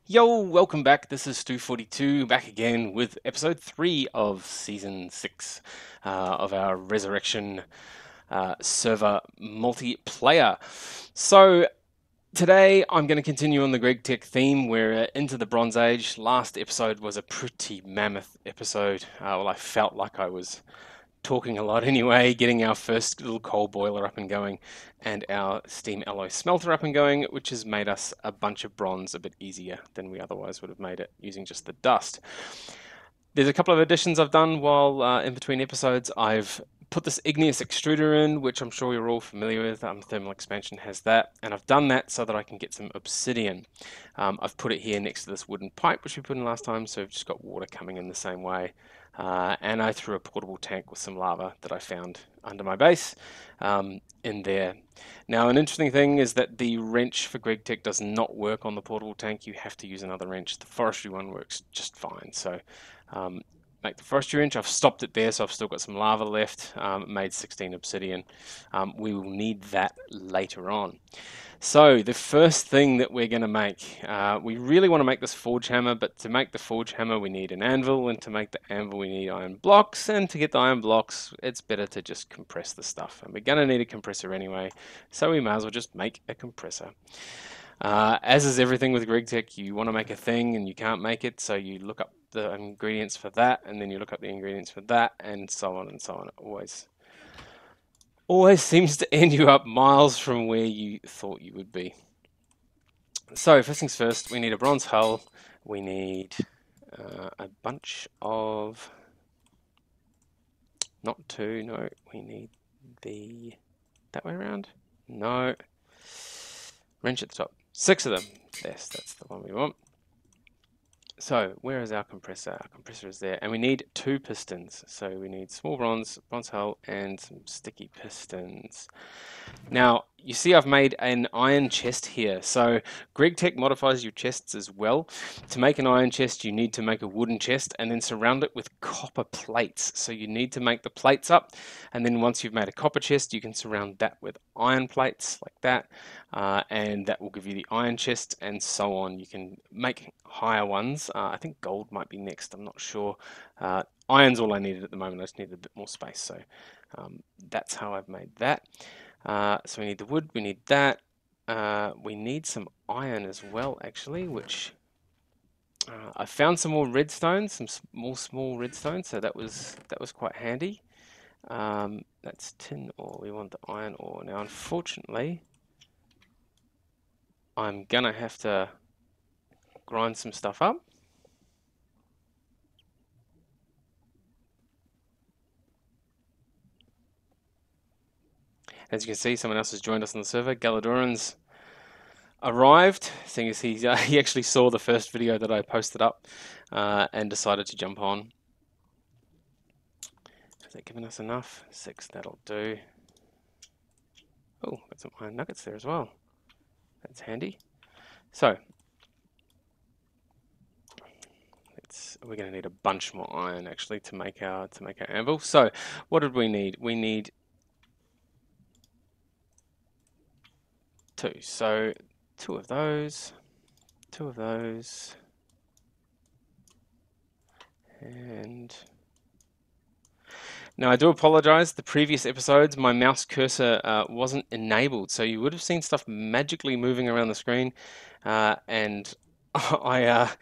Yo, welcome back. This is Stu42 back again with episode 3 of season 6 of our Resurrection server multiplayer. So, today I'm going to continue on the GregTech theme. We're into the Bronze Age. Last episode was a pretty mammoth episode. Well, I felt like I was talking a lot anyway, getting our first little coal boiler up and going and our steam alloy smelter up and going, which has made us a bunch of bronze a bit easier than we otherwise would have made it using just the dust. There's a couple of additions I've done while in between episodes. I've put this igneous extruder in, which I'm sure you're all familiar with. Thermal expansion has that, and I've done that so that I can get some obsidian. I've put it here next to this wooden pipe, which we put in last time, so we've just got water coming in the same way. And I threw a portable tank with some lava that I found under my base in there. Now, an interesting thing is that the wrench for GregTech does not work on the portable tank. You have to use another wrench. The forestry one works just fine. So make the forestry wrench. I've stopped it there, so I've still got some lava left. Made 16 obsidian. We will need that later on. So the first thing that we're going to make, we really want to make this forge hammer, but to make the forge hammer we need an anvil, and to make the anvil we need iron blocks, and to get the iron blocks it's better to just compress the stuff, and we're going to need a compressor anyway, so we may as well just make a compressor. As is everything with GregTech, you want to make a thing and you can't make it, so you look up the ingredients for that, and then you look up the ingredients for that, and so on and so on. It always seems to end you up miles from where you thought you would be. So first things first, we need a bronze hull. We need a bunch of, not two, no, we need that way around? No. Wrench at the top. 6 of them. Yes, that's the one we want. So, where is our compressor? Our compressor is there. And we need 2 pistons. So we need small bronze hull, and some sticky pistons. Now, you see I've made an iron chest here. So GregTech modifies your chests as well. To make an iron chest, you need to make a wooden chest and then surround it with copper plates. So you need to make the plates up, and then once you've made a copper chest, you can surround that with iron plates like that, and that will give you the iron chest, and so on. You can make higher ones. I think gold might be next. I'm not sure. Iron's all I needed at the moment. I just needed a bit more space. So that's how I've made that. So we need the wood, we need that. We need some iron as well, actually, which I found some more redstone, some small redstone, so that was quite handy. That's tin ore. We want the iron ore. Now, unfortunately, I'm gonna have to grind some stuff up. As you can see, someone else has joined us on the server. Galadoran's arrived, seeing as he actually saw the first video that I posted up and decided to jump on. Has that given us enough? 6, that'll do. Oh, got some iron nuggets there as well. That's handy. So, we're going to need a bunch more iron actually to make our anvil. So, what did we need? We need 2. So 2 of those, 2 of those, and now I do apologize. The previous episodes, my mouse cursor wasn't enabled, so you would have seen stuff magically moving around the screen, and I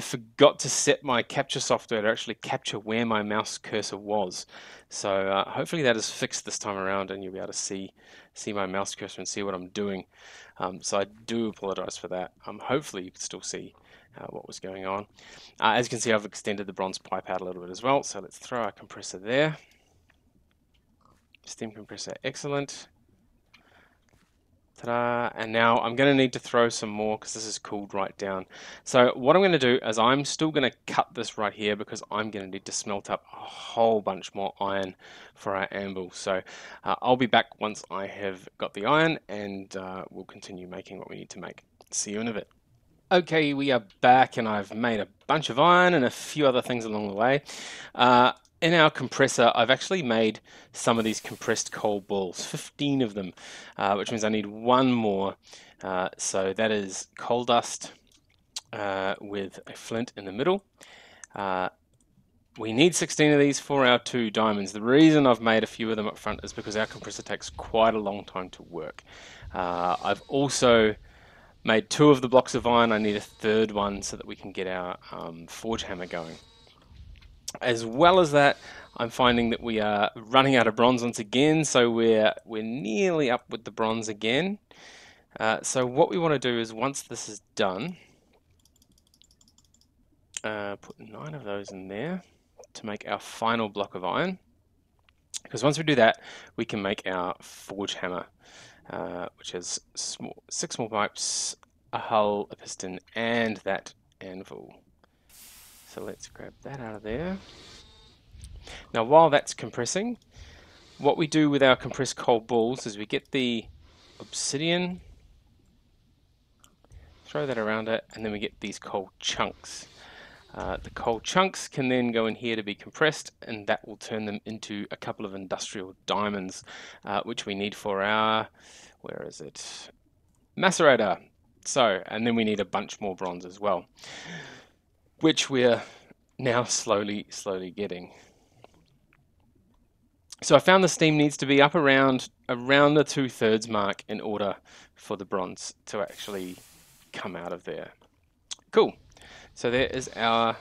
forgot to set my capture software to actually capture where my mouse cursor was. So hopefully that is fixed this time around, and you'll be able to see my mouse cursor and see what I'm doing. So I do apologize for that. Hopefully you can still see what was going on. As you can see, I've extended the bronze pipe out a little bit as well. So let's throw our compressor there. Steam compressor, excellent. Ta-da. And now I'm going to need to throw some more because this is cooled right down. So what I'm going to do is I'm still going to cut this right here because I'm going to need to smelt up a whole bunch more iron for our anvil. So I'll be back once I have got the iron, and we'll continue making what we need to make. See you in a bit. Okay, we are back, and I've made a bunch of iron and a few other things along the way. In our compressor, I've actually made some of these compressed coal balls, 15 of them, which means I need 1 more. So that is coal dust, with a flint in the middle. We need 16 of these for our 2 diamonds. The reason I've made a few of them up front is because our compressor takes quite a long time to work. I've also made 2 of the blocks of iron. I need a 3rd one so that we can get our forge hammer going. As well as that, I'm finding that we are running out of bronze once again, so we're nearly up with the bronze again. So what we want to do is, once this is done, put 9 of those in there to make our final block of iron. Because once we do that, we can make our forge hammer, which has 6 more pipes, a hull, a piston, and that anvil. So let's grab that out of there. Now while that's compressing, what we do with our compressed coal balls is we get the obsidian, throw that around it, and then we get these coal chunks. The coal chunks can then go in here to be compressed, and that will turn them into a couple of industrial diamonds, which we need for our, where is it? Macerator. So, and then we need a bunch more bronze as well, which we're now slowly getting. So I found the steam needs to be up around the 2/3 mark in order for the bronze to actually come out of there. Cool. So there is our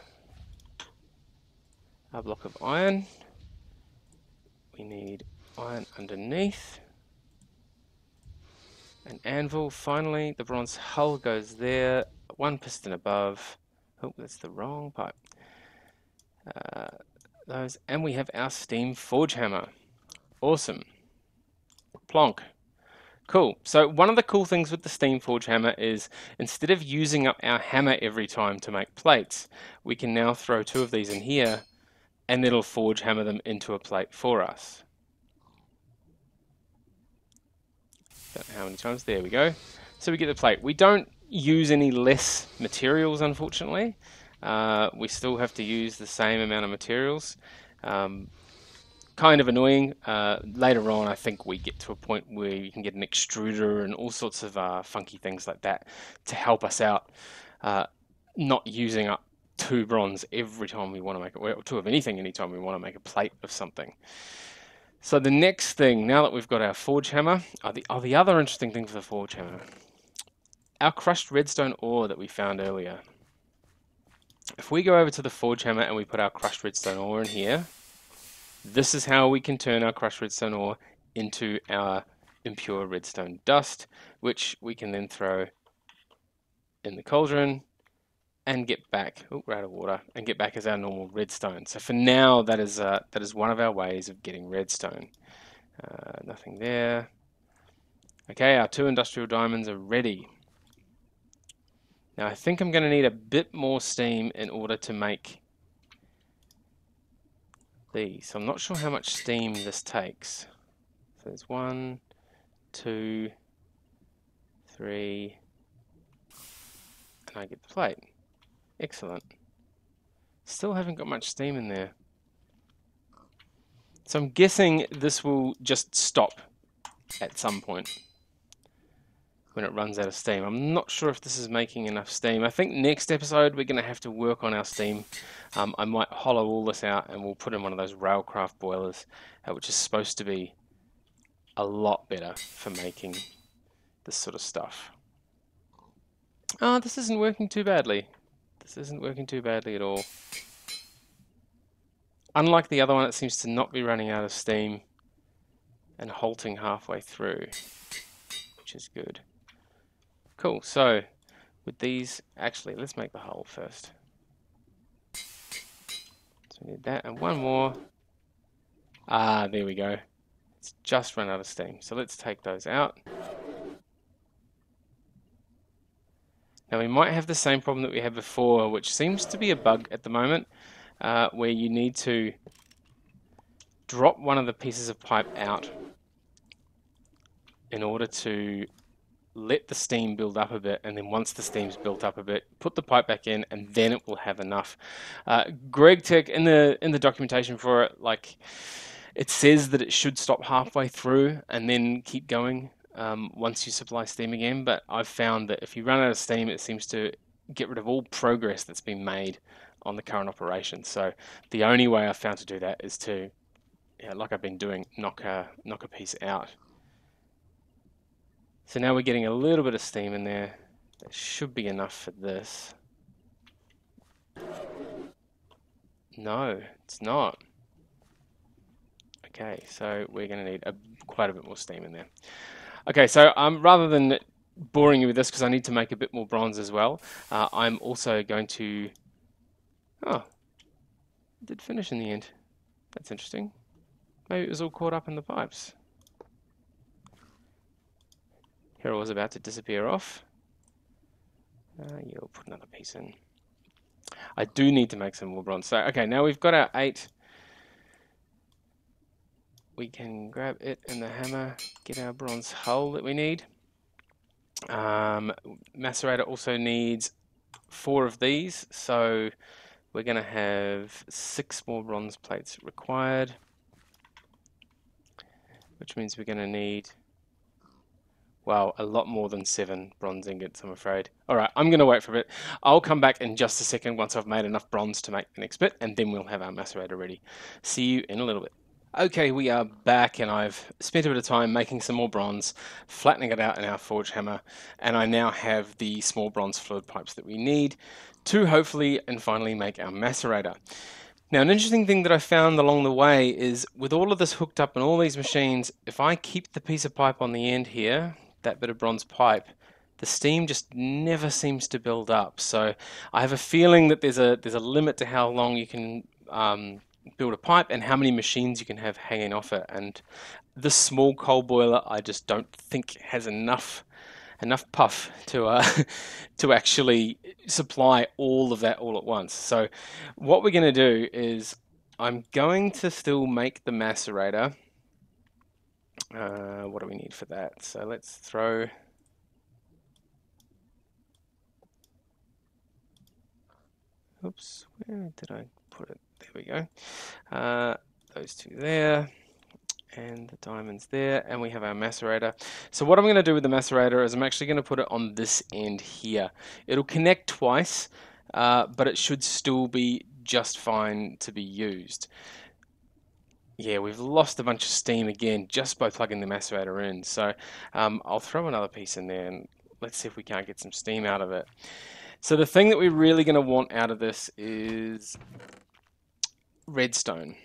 block of iron. We need iron underneath. An anvil. Finally, the bronze hull goes there. 1 piston above. Oh, that's the wrong pipe. Those, and we have our steam forge hammer. Awesome. Plonk. Cool. So one of the cool things with the steam forge hammer is, instead of using up our hammer every time to make plates, we can now throw 2 of these in here, and it'll forge hammer them into a plate for us. Don't know how many times. There we go. So we get the plate. We don't use any less materials, unfortunately. We still have to use the same amount of materials. Kind of annoying. Later on, I think we get to a point where you can get an extruder and all sorts of funky things like that to help us out, not using up 2 bronze every time we want to make it, or 2 of anything anytime we want to make a plate of something. So the next thing, now that we've got our forge hammer, the other interesting thing for the forge hammer, our crushed redstone ore that we found earlier. If we go over to the forge hammer and we put our crushed redstone ore in here, this is how we can turn our crushed redstone ore into our impure redstone dust, which we can then throw in the cauldron and get back, we're out of water, and get back as our normal redstone. So for now, that is one of our ways of getting redstone. Nothing there. Okay, our 2 industrial diamonds are ready. Now I think I'm going to need a bit more steam in order to make these. So I'm not sure how much steam this takes. So there's 1, 2, 3, and I get the plate. Excellent. Still haven't got much steam in there. So I'm guessing this will just stop at some point when it runs out of steam. I'm not sure if this is making enough steam. I think next episode we're going to have to work on our steam. I might hollow all this out and we'll put in one of those railcraft boilers, which is supposed to be a lot better for making this sort of stuff. Oh, this isn't working too badly. This isn't working too badly at all. Unlike the other one, it seems to not be running out of steam and halting halfway through, which is good. Cool, so with these, actually, let's make the hull first. So we need that and 1 more. Ah, there we go. It's just run out of steam. So let's take those out. Now we might have the same problem that we had before, which seems to be a bug at the moment, where you need to drop one of the pieces of pipe out in order to let the steam build up a bit, and then once the steam's built up a bit, put the pipe back in, and then it will have enough. GregTech, in the documentation for it, like, it says that it should stop halfway through and then keep going once you supply steam again, but I've found that if you run out of steam, it seems to get rid of all progress that's been made on the current operation. So the only way I've found to do that is to, like I've been doing, knock a piece out. So now we're getting a little bit of steam in there. That should be enough for this. No, it's not. Okay, so we're going to need quite a bit more steam in there. Okay, so rather than boring you with this, because I need to make a bit more bronze as well, I'm also going to... Oh, it did finish in the end. That's interesting. Maybe it was all caught up in the pipes. Here I was about to disappear off. You'll put another piece in. I do need to make some more bronze. So, okay, now we've got our 8. We can grab it and the hammer, get our bronze hull that we need. Macerator also needs 4 of these, so we're going to have 6 more bronze plates required, which means we're going to need, well, a lot more than 7 bronze ingots, I'm afraid. Alright, I'm going to wait for a bit. I'll come back in just a second once I've made enough bronze to make the next bit, and then we'll have our macerator ready. See you in a little bit. Okay, we are back, and I've spent a bit of time making some more bronze, flattening it out in our forge hammer, and I now have the small bronze fluid pipes that we need to hopefully and finally make our macerator. Now, an interesting thing that I found along the way is with all of this hooked up in all these machines, if I keep the piece of pipe on the end here, that bit of bronze pipe, the steam just never seems to build up. So I have a feeling that there's a limit to how long you can build a pipe and how many machines you can have hanging off it. And this small coal boiler, I just don't think has enough puff to to actually supply all of that all at once. So what we're going to do is I'm going to still make the macerator. What do we need for that? So let's throw... Oops, where did I put it? There we go. Those 2 there, and the diamonds there, and we have our macerator. So what I'm going to do with the macerator is I'm actually going to put it on this end here. It'll connect twice, but it should still be just fine to be used. Yeah, we've lost a bunch of steam again just by plugging the macerator in. So I'll throw another piece in there and let's see if we can't get some steam out of it. So the thing that we're really going to want out of this is redstone.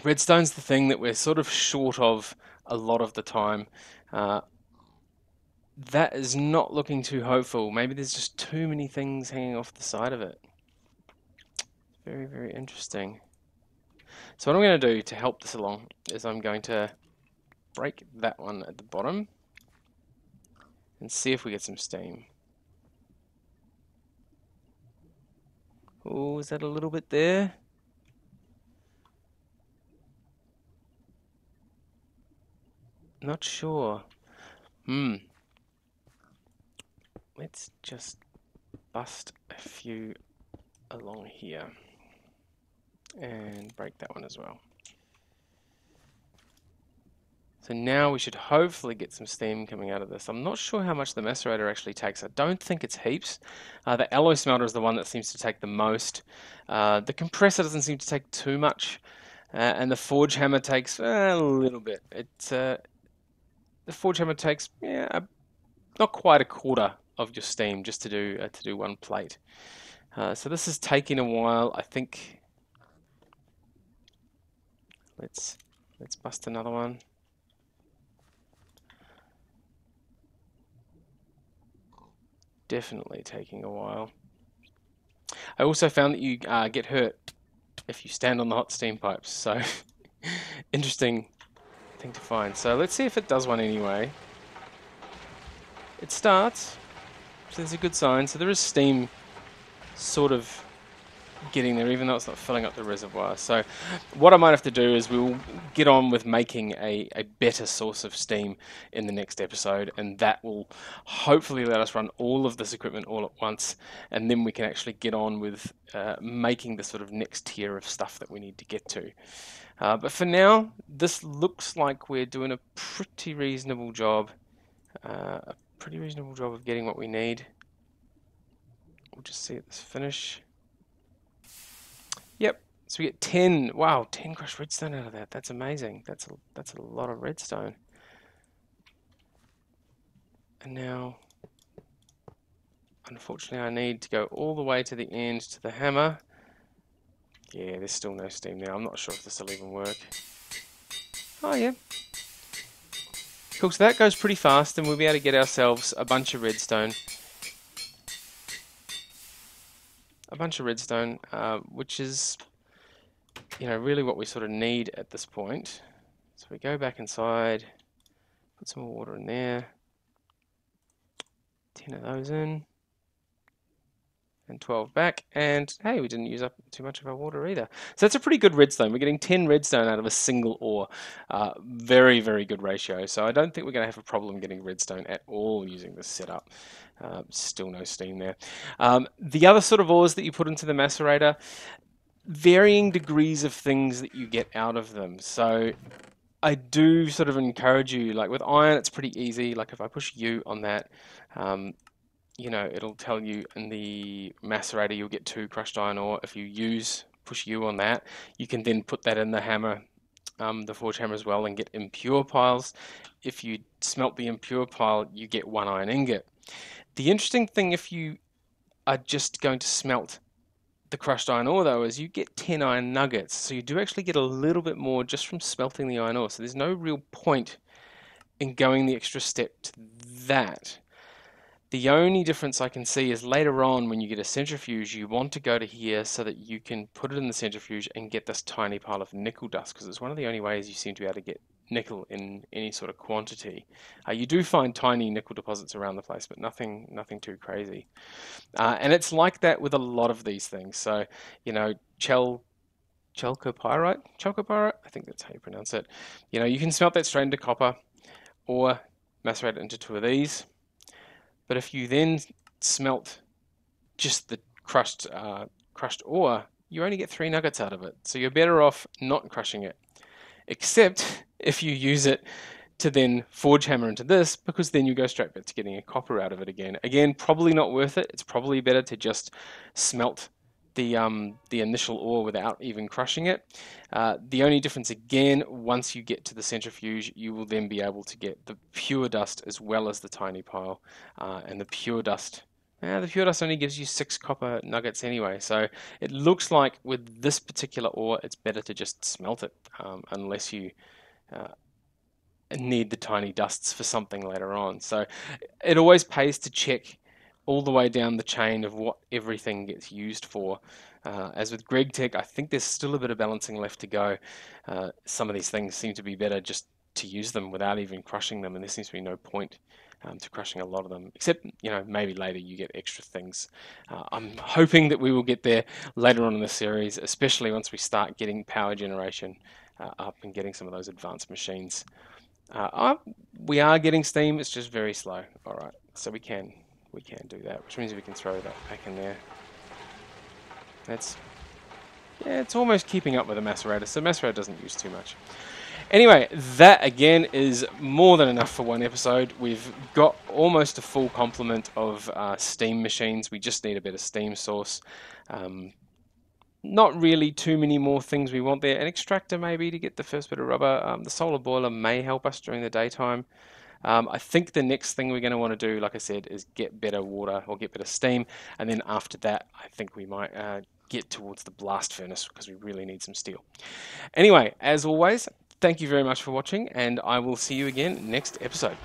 Redstone's the thing that we're sort of short of a lot of the time. That is not looking too hopeful. Maybe there's just too many things hanging off the side of it. Very, very interesting. So what I'm going to do to help this along is I'm going to break that one at the bottom and see if we get some steam. Oh, is that a little bit there? Not sure. Let's just bust a few along here and break that one as well. So now we should hopefully get some steam coming out of this. I'm not sure how much the macerator actually takes. I don't think it's heaps. The alloy smelter is the one that seems to take the most. The compressor doesn't seem to take too much. And the forge hammer takes a little bit. The forge hammer takes not quite a quarter of your steam just to do one plate. So this is taking a while. I think let's bust another one. Definitely taking a while. I also found that you get hurt if you stand on the hot steam pipes, so interesting thing to find. So let's see if it does one anyway. It starts, so there's a good sign. So there is steam sort of getting there, even though it's not filling up the reservoir. So what I might have to do is we'll get on with making a better source of steam in the next episode, and that will hopefully let us run all of this equipment all at once, and then we can actually get on with making the sort of next tier of stuff that we need to get to. But for now, this looks like we're doing a pretty reasonable job of getting what we need. we'll just see this finish. Yep. So we get 10. Wow, 10 crushed redstone out of that. That's amazing. That's a lot of redstone. And now, unfortunately, I need to go all the way to the end to the hammer. Yeah, there's still no steam there. I'm not sure if this will even work. Oh, yeah. Cool, so that goes pretty fast, and we'll be able to get ourselves a bunch of redstone. Which is, really what we sort of need at this point. So we go back inside, put some more water in there, 10 of those in, and 12 back, and hey, we didn't use up too much of our water either. So that's a pretty good redstone. We're getting 10 redstone out of a single ore. Very, very good ratio. So I don't think we're going to have a problem getting redstone at all using this setup. Still no steam there. The other sort of ores that you put into the macerator, varying degrees of things that you get out of them. So I do sort of encourage you, like with iron, it's pretty easy. Like if I push U on that, it'll tell you in the macerator you'll get 2 crushed iron ore. If you push U on that, you can then put that in the hammer, the forge hammer as well, and get impure piles. If you smelt the impure pile, you get 1 iron ingot. The interesting thing, if you are just going to smelt the crushed iron ore, though, is you get 10 iron nuggets. So you do actually get a little bit more just from smelting the iron ore. So there's no real point in going the extra step to that. The only difference I can see is later on when you get a centrifuge, you want to go to here so that you can put it in the centrifuge and get this tiny pile of nickel dust, because it's one of the only ways you seem to be able to get nickel in any sort of quantity. You do find tiny nickel deposits around the place, but nothing too crazy. And it's like that with a lot of these things. So, chalcopyrite, I think that's how you pronounce it. You can smelt that straight into copper or macerate it into 2 of these. But if you then smelt just the crushed ore, you only get 3 nuggets out of it. So you're better off not crushing it, except if you use it to then forge hammer into this, because then you go straight back to getting a copper out of it again. Again, probably not worth it. It's probably better to just smelt the initial ore without even crushing it. The only difference, again, once you get to the centrifuge, you will then be able to get the pure dust as well as the tiny pile. And the pure dust only gives you 6 copper nuggets anyway. So it looks like with this particular ore, it's better to just smelt it, unless you need the tiny dusts for something later on. So it always pays to check all the way down the chain of what everything gets used for. As with GregTech, I think there's still a bit of balancing left to go. Some of these things seem to be better just to use them without even crushing them, and there seems to be no point to crushing a lot of them, except maybe later you get extra things. I'm hoping that we will get there later on in the series, especially once we start getting power generation up and getting some of those advanced machines. We are getting steam, it's just very slow. Alright, so we can do that, which means we can throw that back in there. It's almost keeping up with the macerator, so macerator doesn't use too much. Anyway, that again is more than enough for one episode. We've got almost a full complement of steam machines. We just need a better steam source. Not really too many more things we want there. An extractor maybe to get the first bit of rubber. The solar boiler may help us during the daytime. I think the next thing we're going to want to do, like I said, is get better water or get better steam. And then after that, I think we might get towards the blast furnace because we really need some steel. Anyway, as always, thank you very much for watching, and I will see you again next episode.